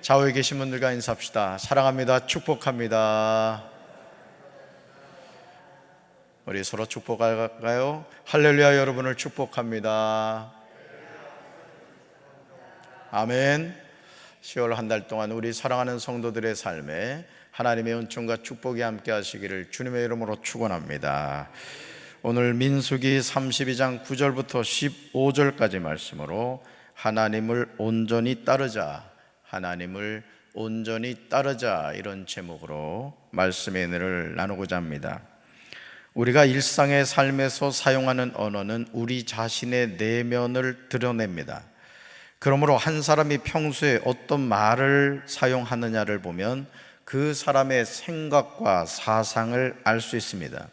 좌우에 계신 분들과 인사합시다. 사랑합니다. 축복합니다. 우리 서로 축복할까요? 할렐루야. 여러분을 축복합니다. 아멘. 10월 한 달 동안 우리 사랑하는 성도들의 삶에 하나님의 은총과 축복이 함께 하시기를 주님의 이름으로 축원합니다. 오늘 민수기 32장 9절부터 15절까지 말씀으로 하나님을 온전히 따르자, 하나님을 온전히 따르자, 이런 제목으로 말씀의 은혜를 나누고자 합니다. 우리가 일상의 삶에서 사용하는 언어는 우리 자신의 내면을 드러냅니다. 그러므로 한 사람이 평소에 어떤 말을 사용하느냐를 보면 그 사람의 생각과 사상을 알 수 있습니다.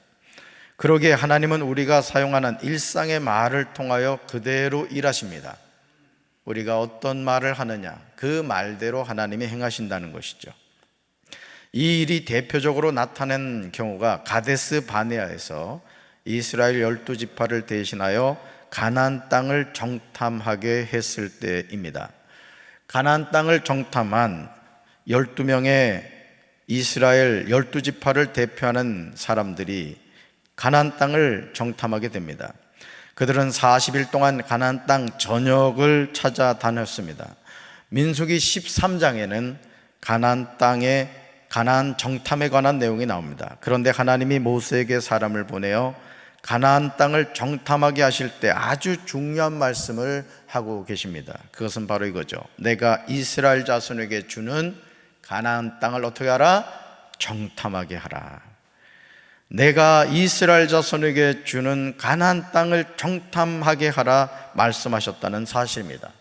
그러기에 하나님은 우리가 사용하는 일상의 말을 통하여 그대로 일하십니다. 우리가 어떤 말을 하느냐, 그 말대로 하나님이 행하신다는 것이죠. 이 일이 대표적으로 나타낸 경우가 가데스 바네아에서 이스라엘 12지파를 대신하여 가나안 땅을 정탐하게 했을 때입니다. 가나안 땅을 정탐한 12명의 이스라엘 12지파를 대표하는 사람들이 가나안 땅을 정탐하게 됩니다. 그들은 40일 동안 가나안 땅 전역을 찾아다녔습니다. 민수기 13장에는 가나안 땅의 가나안 정탐에 관한 내용이 나옵니다. 그런데 하나님이 모세에게 사람을 보내어 가나안 땅을 정탐하게 하실 때 아주 중요한 말씀을 하고 계십니다. 그것은 바로 이거죠. 내가 이스라엘 자손에게 주는 가나안 땅을 어떻게 하라? 정탐하게 하라. 내가 이스라엘 자손에게 주는 가나안 땅을 정탐하게 하라 말씀하셨다는 사실입니다.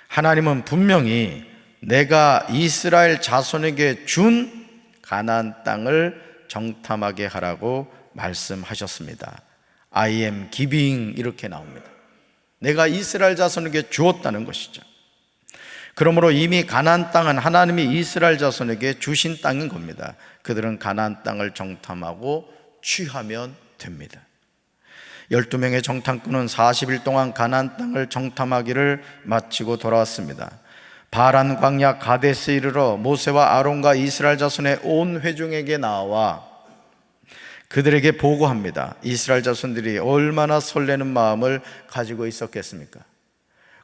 하나님은 분명히 내가 이스라엘 자손에게 준 가나안 땅을 정탐하게 하라고 말씀하셨습니다. I am giving, 이렇게 나옵니다. 내가 이스라엘 자손에게 주었다는 것이죠. 그러므로 이미 가나안 땅은 하나님이 이스라엘 자손에게 주신 땅인 겁니다. 그들은 가나안 땅을 정탐하고 취하면 됩니다. 12명의 정탐꾼은 40일 동안 가나안 땅을 정탐하기를 마치고 돌아왔습니다. 바란 광야 가데스에 이르러 모세와 아론과 이스라엘 자손의 온 회중에게 나와 그들에게 보고합니다. 이스라엘 자손들이 얼마나 설레는 마음을 가지고 있었겠습니까?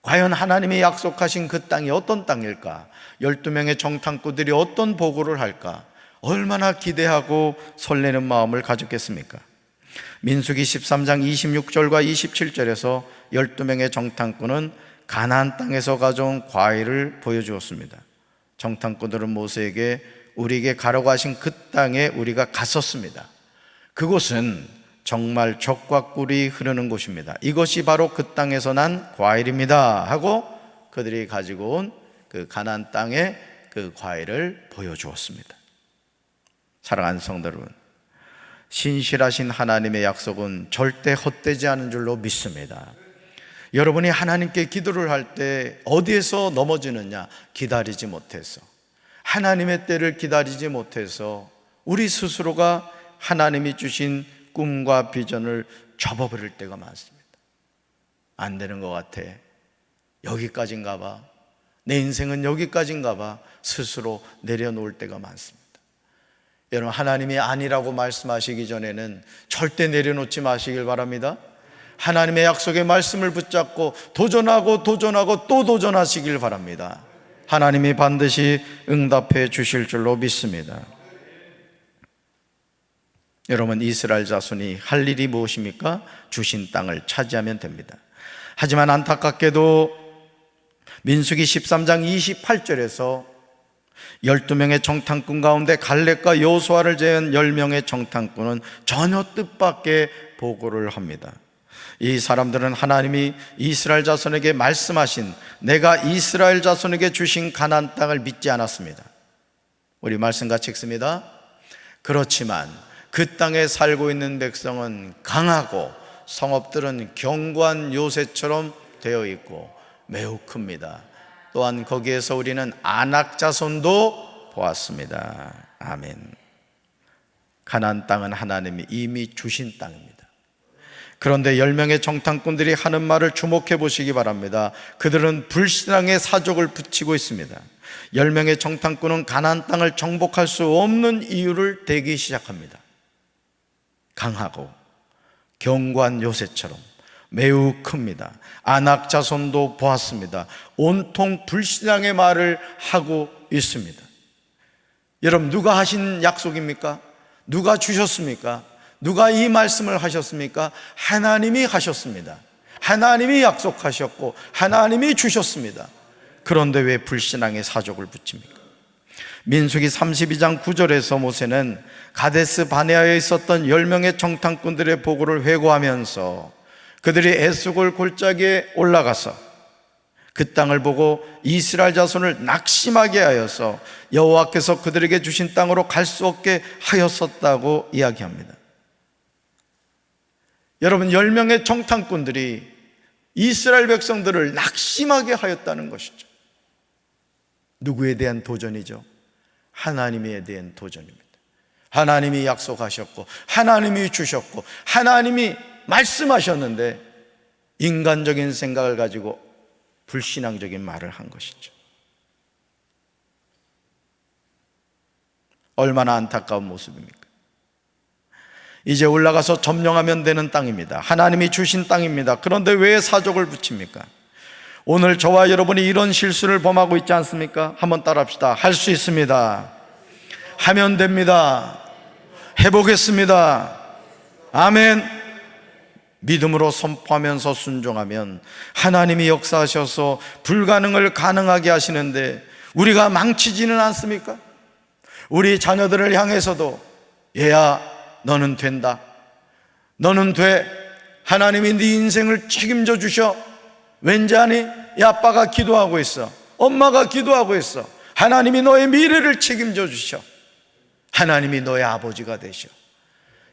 과연 하나님이 약속하신 그 땅이 어떤 땅일까? 12명의 정탐꾼들이 어떤 보고를 할까? 얼마나 기대하고 설레는 마음을 가졌겠습니까? 민수기 13장 26절과 27절에서 12명의 정탐꾼은 가나안 땅에서 가져온 과일을 보여주었습니다. 정탐꾼들은 모세에게 우리에게 가라고 하신 그 땅에 우리가 갔었습니다. 그곳은 정말 젖과 꿀이 흐르는 곳입니다. 이것이 바로 그 땅에서 난 과일입니다 하고 그들이 가지고 온 그 가나안 땅의 그 과일을 보여주었습니다. 사랑하는 성도 여러분, 신실하신 하나님의 약속은 절대 헛되지 않은 줄로 믿습니다. 여러분이 하나님께 기도를 할 때 어디에서 넘어지느냐? 기다리지 못해서, 하나님의 때를 기다리지 못해서 우리 스스로가 하나님이 주신 꿈과 비전을 접어버릴 때가 많습니다. 안 되는 것 같아, 여기까지인가 봐, 내 인생은 여기까지인가 봐, 스스로 내려놓을 때가 많습니다. 여러분, 하나님이 아니라고 말씀하시기 전에는 절대 내려놓지 마시길 바랍니다. 하나님의 약속의 말씀을 붙잡고 도전하고 또 도전하시길 바랍니다. 하나님이 반드시 응답해 주실 줄로 믿습니다. 여러분, 이스라엘 자손이 할 일이 무엇입니까? 주신 땅을 차지하면 됩니다. 하지만 안타깝게도 민수기 13장 28절에서 12명의 정탐꾼 가운데 갈렙과 여호수아를 제한 10명의 정탐꾼은 전혀 뜻밖의 보고를 합니다. 이 사람들은 하나님이 이스라엘 자손에게 말씀하신 내가 이스라엘 자손에게 주신 가나안 땅을 믿지 않았습니다. 우리 말씀 같이 읽습니다. 그렇지만 그 땅에 살고 있는 백성은 강하고 성읍들은 견고한 요새처럼 되어 있고 매우 큽니다. 또한 거기에서 우리는 아낙 자손도 보았습니다. 아멘. 가나안 땅은 하나님이 이미 주신 땅입니다. 그런데 10명의 정탐꾼들이 하는 말을 주목해 보시기 바랍니다. 그들은 불신앙의 사족을 붙이고 있습니다. 10명의 정탐꾼은 가나안 땅을 정복할 수 없는 이유를 대기 시작합니다. 강하고 견고한 요새처럼 매우 큽니다. 아낙 자손도 보았습니다. 온통 불신앙의 말을 하고 있습니다. 여러분, 누가 하신 약속입니까? 누가 주셨습니까? 누가 이 말씀을 하셨습니까? 하나님이 하셨습니다. 하나님이 약속하셨고 하나님이 주셨습니다. 그런데 왜 불신앙의 사족을 붙입니까? 민수기 32장 9절에서 모세는 가데스 바네아에 있었던 10명의 정탐꾼들의 보고를 회고하면서 그들이 에스골 골짜기에 올라가서 그 땅을 보고 이스라엘 자손을 낙심하게 하여서 여호와께서 그들에게 주신 땅으로 갈 수 없게 하였었다고 이야기합니다. 여러분, 10명의 정탐꾼들이 이스라엘 백성들을 낙심하게 하였다는 것이죠. 누구에 대한 도전이죠? 하나님에 대한 도전입니다. 하나님이 약속하셨고 하나님이 주셨고 하나님이 말씀하셨는데 인간적인 생각을 가지고 불신앙적인 말을 한 것이죠. 얼마나 안타까운 모습입니까? 이제 올라가서 점령하면 되는 땅입니다. 하나님이 주신 땅입니다. 그런데 왜 사족을 붙입니까? 오늘 저와 여러분이 이런 실수를 범하고 있지 않습니까? 한번 따라합시다. 할 수 있습니다. 하면 됩니다. 해보겠습니다. 아멘. 믿음으로 선포하면서 순종하면 하나님이 역사하셔서 불가능을 가능하게 하시는데 우리가 망치지는 않습니까? 우리 자녀들을 향해서도 얘야, 너는 된다. 너는 돼. 하나님이 네 인생을 책임져 주셔. 왠지 아니? 이 아빠가 기도하고 있어. 엄마가 기도하고 있어. 하나님이 너의 미래를 책임져 주셔. 하나님이 너의 아버지가 되셔.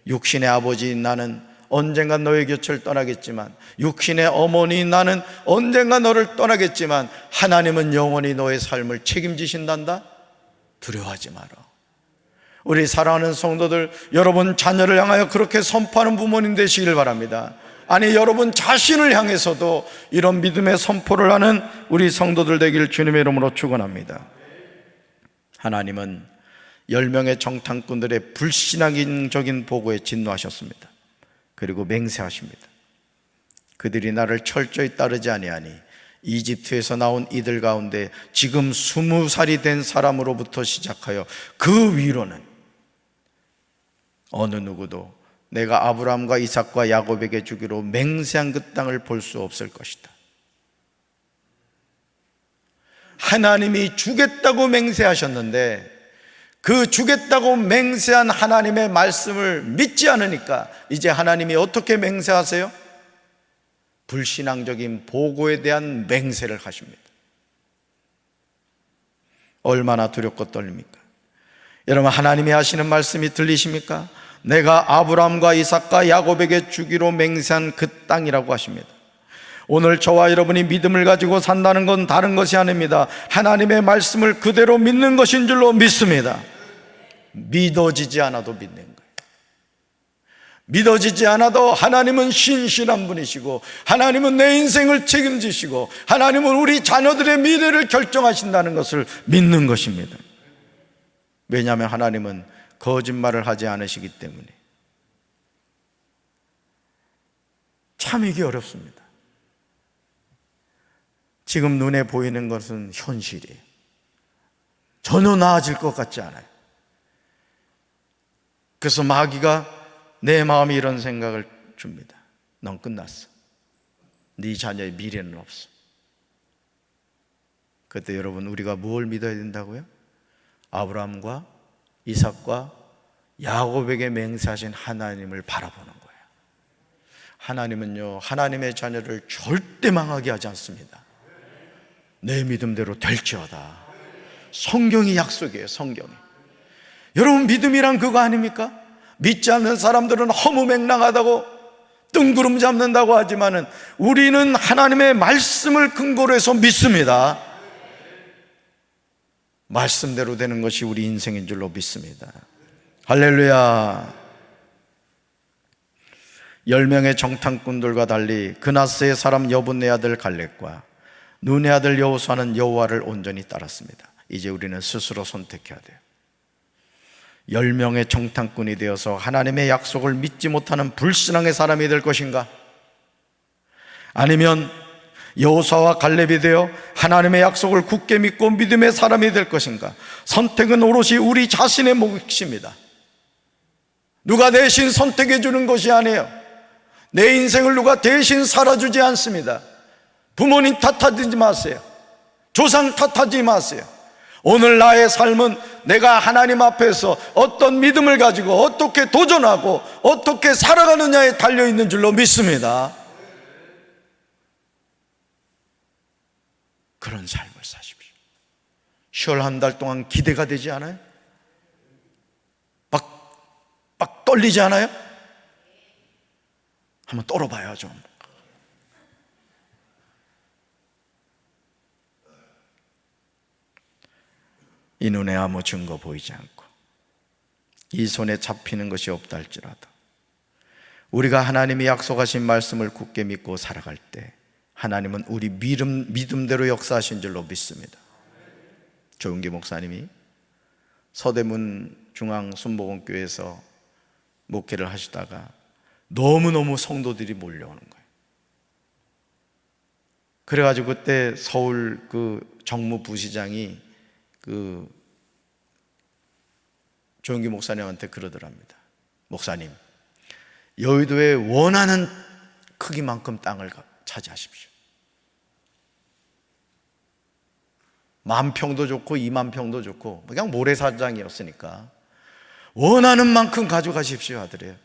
육신의 아버지인 나는 언젠가 너의 곁을 떠나겠지만, 육신의 어머니인 나는 언젠가 너를 떠나겠지만 하나님은 영원히 너의 삶을 책임지신단다. 두려워하지 마라. 우리 사랑하는 성도들, 여러분 자녀를 향하여 그렇게 선포하는 부모님 되시길 바랍니다. 아니, 여러분 자신을 향해서도 이런 믿음의 선포를 하는 우리 성도들 되길 주님의 이름으로 축원합니다. 하나님은 10명의 정탐꾼들의 불신앙적인 보고에 진노하셨습니다. 그리고 맹세하십니다. 그들이 나를 철저히 따르지 아니하니 이집트에서 나온 이들 가운데 지금 20살이 된 사람으로부터 시작하여 그 위로는 어느 누구도 내가 아브라함과 이삭과 야곱에게 주기로 맹세한 그 땅을 볼 수 없을 것이다. 하나님이 주겠다고 맹세하셨는데 그 주겠다고 맹세한 하나님의 말씀을 믿지 않으니까 이제 하나님이 어떻게 맹세하세요? 불신앙적인 보고에 대한 맹세를 하십니다. 얼마나 두렵고 떨립니까? 여러분, 하나님이 하시는 말씀이 들리십니까? 내가 아브라함과 이삭과 야곱에게 주기로 맹세한 그 땅이라고 하십니다. 오늘 저와 여러분이 믿음을 가지고 산다는 건 다른 것이 아닙니다. 하나님의 말씀을 그대로 믿는 것인 줄로 믿습니다. 믿어지지 않아도 믿는 거예요. 믿어지지 않아도 하나님은 신실한 분이시고 하나님은 내 인생을 책임지시고 하나님은 우리 자녀들의 미래를 결정하신다는 것을 믿는 것입니다. 왜냐하면 하나님은 거짓말을 하지 않으시기 때문에. 참이기 어렵습니다. 지금 눈에 보이는 것은 현실이에요. 전혀 나아질 것 같지 않아요. 그래서 마귀가 내 마음에 이런 생각을 줍니다. 넌 끝났어. 네 자녀의 미래는 없어. 그때 여러분, 우리가 뭘 믿어야 된다고요? 아브라함과 이삭과 야곱에게 맹세하신 하나님을 바라보는 거예요. 하나님은요, 하나님의 자녀를 절대 망하게 하지 않습니다. 내 믿음대로 될지어다. 성경이 약속이에요. 성경이. 여러분, 믿음이란 그거 아닙니까? 믿지 않는 사람들은 허무맹랑하다고 뜬구름 잡는다고 하지만은 우리는 하나님의 말씀을 근거로 해서 믿습니다. 말씀대로 되는 것이 우리 인생인 줄로 믿습니다. 할렐루야. 10명의 정탐꾼들과 달리 그나스의 사람 여분네 아들 갈렙과 눈의 아들 여호수아는 여호와를 온전히 따랐습니다. 이제 우리는 스스로 선택해야 돼요. 10명의 정탐꾼이 되어서 하나님의 약속을 믿지 못하는 불신앙의 사람이 될 것인가? 아니면 여호수아와 갈렙이 되어 하나님의 약속을 굳게 믿고 믿음의 사람이 될 것인가? 선택은 오롯이 우리 자신의 몫입니다. 누가 대신 선택해 주는 것이 아니에요. 내 인생을 누가 대신 살아주지 않습니다. 부모님 탓하지 마세요. 조상 탓하지 마세요. 오늘 나의 삶은 내가 하나님 앞에서 어떤 믿음을 가지고 어떻게 도전하고 어떻게 살아가느냐에 달려있는 줄로 믿습니다. 그런 삶을 사십시오. 10월 한 달 동안 기대가 되지 않아요? 막 떨리지 않아요? 한번 떨어봐요 좀. 이 눈에 아무 증거 보이지 않고 이 손에 잡히는 것이 없다 할지라도 우리가 하나님이 약속하신 말씀을 굳게 믿고 살아갈 때 하나님은 우리 믿음대로 역사하신 줄로 믿습니다. 조은기 목사님이 서대문 중앙 순복음교회에서 목회를 하시다가 너무너무 성도들이 몰려오는 거예요. 그래가지고 그때 서울 그 정무부시장이 그 조은기 목사님한테 그러더랍니다. 목사님, 여의도에 원하는 크기만큼 땅을 차지하십시오. 10,000평도 좋고 20,000평도 좋고 그냥 모래사장이었으니까 원하는 만큼 가져가십시오 하더래요.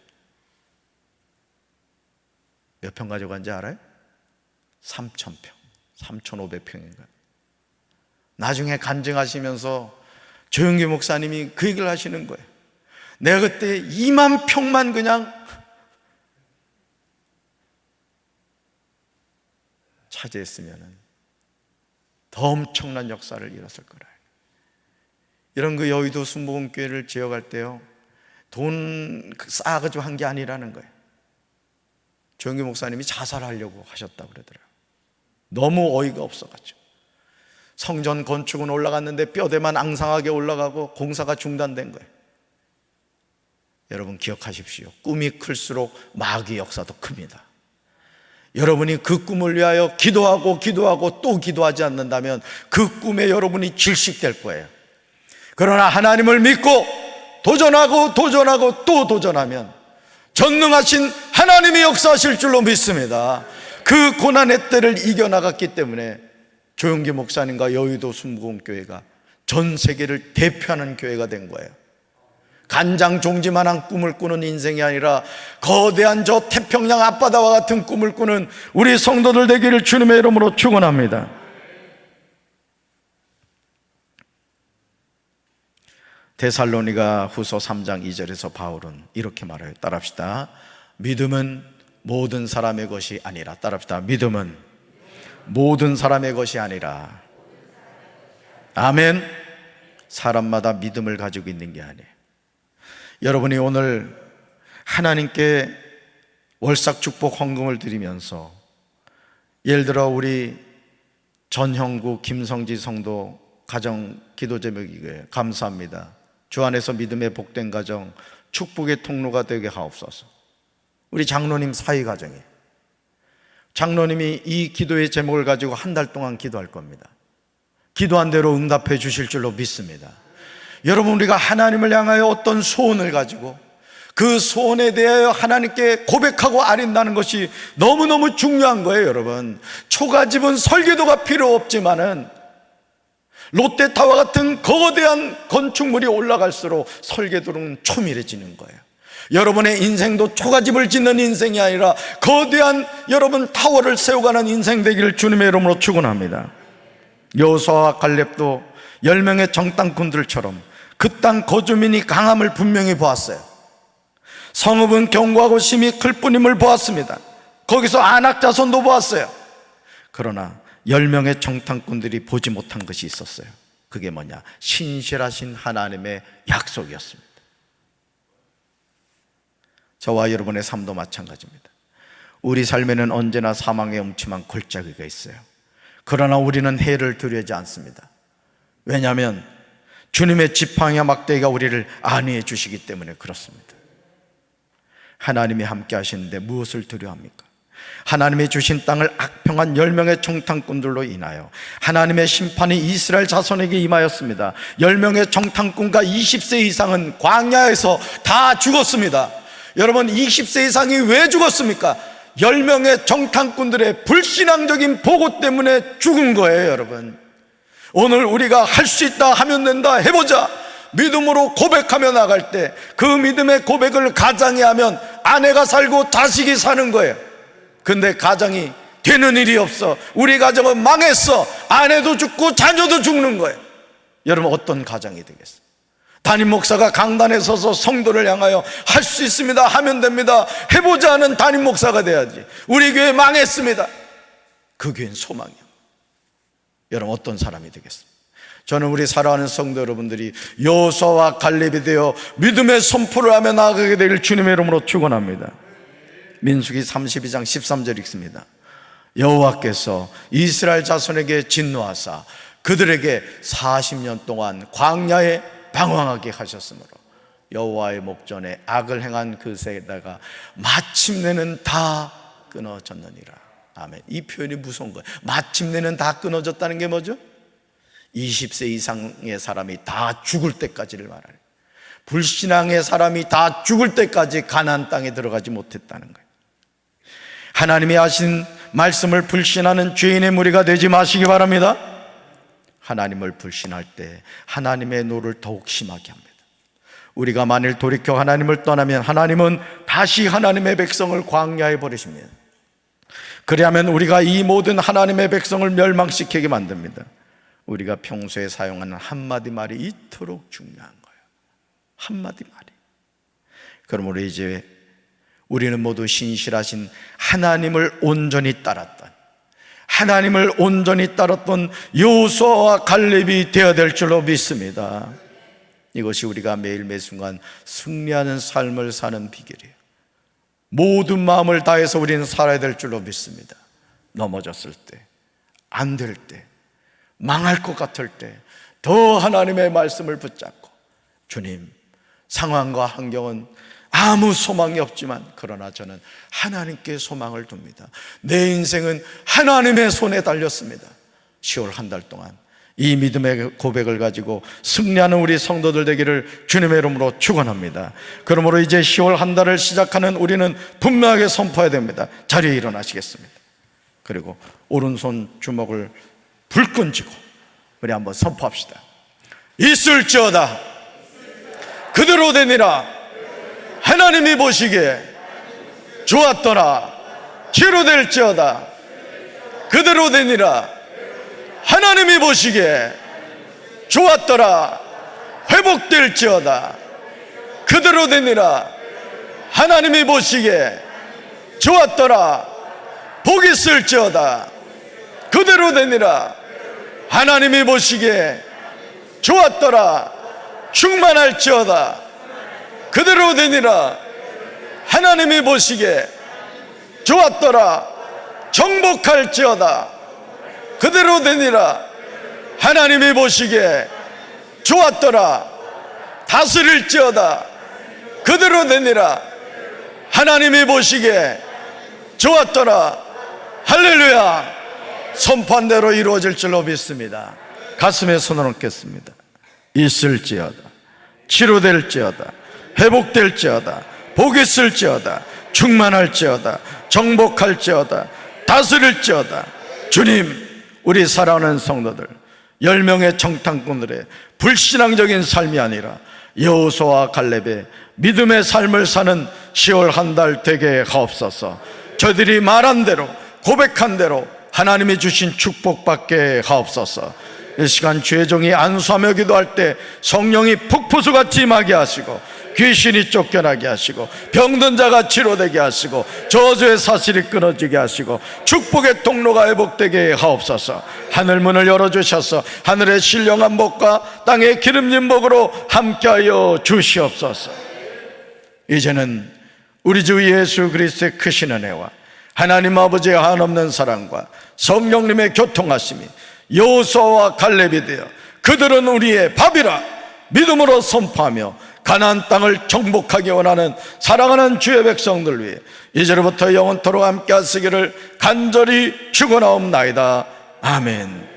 몇 평 가져간지 알아요? 3,000평, 3,500평인가요? 나중에 간증하시면서 조영기 목사님이 그 얘기를 하시는 거예요. 내가 그때 2만 평만 그냥 차지했으면 더 엄청난 역사를 이뤘을 거라. 이런 그 여의도 순복음교회를 지어갈 때요, 돈 쌓아가지고 한 게 아니라는 거예요. 조영기 목사님이 자살하려고 하셨다고 그러더라고요. 너무 어이가 없어가지고. 성전 건축은 올라갔는데 뼈대만 앙상하게 올라가고 공사가 중단된 거예요. 여러분 기억하십시오. 꿈이 클수록 마귀의 역사도 큽니다. 여러분이 그 꿈을 위하여 기도하고 또 기도하지 않는다면 그 꿈에 여러분이 질식될 거예요. 그러나 하나님을 믿고 도전하고 또 도전하면 전능하신 하나님이 역사하실 줄로 믿습니다. 그 고난의 때를 이겨나갔기 때문에 조영기 목사님과 여의도 순복음교회가 전 세계를 대표하는 교회가 된 거예요. 간장 종지만한 꿈을 꾸는 인생이 아니라 거대한 저 태평양 앞바다와 같은 꿈을 꾸는 우리 성도들 되기를 주님의 이름으로 축원합니다. 데살로니가 후서 3장 2절에서 바울은 이렇게 말해요. 따라합시다. 믿음은 모든 사람의 것이 아니라. 따라합시다. 믿음은 모든 사람의 것이 아니라. 아멘. 사람마다 믿음을 가지고 있는 게 아니에요. 여러분이 오늘 하나님께 월삭 축복 헌금을 드리면서 예를 들어 우리 전형구 김성지 성도 가정 기도 제목이고요. 감사합니다. 주 안에서 믿음의 복된 가정 축복의 통로가 되게 하옵소서. 우리 장로님 사위 가정이에요. 장로님이 이 기도의 제목을 가지고 한 달 동안 기도할 겁니다. 기도한 대로 응답해 주실 줄로 믿습니다. 여러분, 우리가 하나님을 향하여 어떤 소원을 가지고 그 소원에 대하여 하나님께 고백하고 아린다는 것이 너무너무 중요한 거예요. 여러분, 초가집은 설계도가 필요 없지만은 롯데타워 같은 거대한 건축물이 올라갈수록 설계도는 초밀해지는 거예요. 여러분의 인생도 초가집을 짓는 인생이 아니라 거대한 여러분 타워를 세워가는 인생 되기를 주님의 이름으로 축원합니다. 여호수아와 갈렙도 10명의 정탐꾼들처럼 그 땅 거주민이 강함을 분명히 보았어요. 성읍은 견고하고 심히 클 뿐임을 보았습니다. 거기서 안악자손도 보았어요. 그러나 10명의 정탐꾼들이 보지 못한 것이 있었어요. 그게 뭐냐? 신실하신 하나님의 약속이었습니다. 저와 여러분의 삶도 마찬가지입니다. 우리 삶에는 언제나 사망의 음침한 골짜기가 있어요. 그러나 우리는 해를 두려워하지 않습니다. 왜냐하면 주님의 지팡이와 막대기가 우리를 안위해 주시기 때문에 그렇습니다. 하나님이 함께 하시는데 무엇을 두려워합니까? 하나님이 주신 땅을 악평한 10명의 정탐꾼들로 인하여 하나님의 심판이 이스라엘 자손에게 임하였습니다. 10명의 정탐꾼과 20세 이상은 광야에서 다 죽었습니다. 여러분, 20세 이상이 왜 죽었습니까? 10명의 정탐꾼들의 불신앙적인 보고 때문에 죽은 거예요. 여러분, 오늘 우리가 할 수 있다, 하면 된다, 해보자, 믿음으로 고백하며 나갈 때 그 믿음의 고백을 가장에 하면 아내가 살고 자식이 사는 거예요. 근데 가정이 되는 일이 없어. 우리 가정은 망했어. 아내도 죽고 자녀도 죽는 거예요. 여러분, 어떤 가정이 되겠어요? 담임 목사가 강단에 서서 성도를 향하여 할 수 있습니다, 하면 됩니다, 해보자 하는 담임 목사가 돼야지. 우리 교회 망했습니다. 그 교회는 소망이요. 여러분, 어떤 사람이 되겠습니까? 저는 우리 사랑하는 성도 여러분들이 여호수아와 갈렙이 되어 믿음의 선포를 하며 나아가게 될 주님의 이름으로 축원합니다. 민수기 32장 13절 읽습니다. 여호와께서 이스라엘 자손에게 진노하사 그들에게 40년 동안 광야에 방황하게 하셨으므로 여호와의 목전에 악을 행한 그새에다가 마침내는 다 끊어졌느니라. 아멘. 이 표현이 무서운 거예요. 마침내는 다 끊어졌다는 게 뭐죠? 20세 이상의 사람이 다 죽을 때까지를 말하는, 불신앙의 사람이 다 죽을 때까지 가나안 땅에 들어가지 못했다는 거예요. 하나님이 하신 말씀을 불신하는 죄인의 무리가 되지 마시기 바랍니다. 하나님을 불신할 때 하나님의 노를 더욱 심하게 합니다. 우리가 만일 돌이켜 하나님을 떠나면 하나님은 다시 하나님의 백성을 광야에 버리십니다. 그리하면 우리가 이 모든 하나님의 백성을 멸망시키게 만듭니다. 우리가 평소에 사용하는 한마디 말이 이토록 중요한 거예요. 한마디 말이. 그러므로 이제 우리는 모두 신실하신 하나님을 온전히 따랐던, 하나님을 온전히 따랐던 여호수아와 갈렙이 되어야 될 줄로 믿습니다. 이것이 우리가 매일 매순간 승리하는 삶을 사는 비결이에요. 모든 마음을 다해서 우리는 살아야 될 줄로 믿습니다. 넘어졌을 때, 안 될 때, 망할 것 같을 때 더 하나님의 말씀을 붙잡고, 주님, 상황과 환경은 아무 소망이 없지만 그러나 저는 하나님께 소망을 둡니다. 내 인생은 하나님의 손에 달렸습니다. 10월 한 달 동안 이 믿음의 고백을 가지고 승리하는 우리 성도들 되기를 주님의 이름으로 축원합니다. 그러므로 이제 10월 한 달을 시작하는 우리는 분명하게 선포해야 됩니다. 자리에 일어나시겠습니다. 그리고 오른손 주먹을 불끈 쥐고 우리 한번 선포합시다. 있을지어다 그대로 되니라. 하나님이 보시기에 좋았더라. 치료될지어다 그대로 되니라. 하나님이 보시기에 좋았더라. 회복될지어다 그대로 되니라. 하나님이 보시기에 좋았더라. 복 있을지어다 그대로 되니라. 하나님이 보시기에 좋았더라. 충만할지어다 그대로 되니라. 하나님이 보시기에 좋았더라. 정복할지어다 그대로 되니라. 하나님이 보시기에 좋았더라. 다스릴지어다 그대로 되니라. 하나님이 보시기에 좋았더라. 할렐루야. 선포한 대로 이루어질 줄로 믿습니다. 가슴에 손을 얹겠습니다. 있을지어다 치료될지어다 회복될지어다 복 있을지어다 충만할지어다 정복할지어다 다스릴지어다. 주님, 우리 사랑하는 성도들 10명의 정탐꾼들의 불신앙적인 삶이 아니라 여호수아와 갈렙의 믿음의 삶을 사는 10월 한 달 되게 하옵소서. 저들이 말한 대로 고백한 대로 하나님이 주신 축복받게 하옵소서. 이 시간 주의 종이 안수하며 기도할 때 성령이 폭포수같이 임하게 하시고 귀신이 쫓겨나게 하시고 병든 자가 치료되게 하시고 저주의 사슬이 끊어지게 하시고 축복의 통로가 회복되게 하옵소서. 하늘문을 열어주셔서 하늘의 신령한 복과 땅의 기름진 복으로 함께하여 주시옵소서. 이제는 우리 주 예수 그리스도의 크신 은혜와 하나님 아버지의 한없는 사랑과 성령님의 교통하심이 여호수아와 갈렙이 되어 그들은 우리의 밥이라 믿음으로 선포하며 가나안 땅을 정복하기 원하는 사랑하는 주의 백성들 위해 이제로부터 영원토록 함께 하시기를 간절히 축원하옵나이다. 아멘.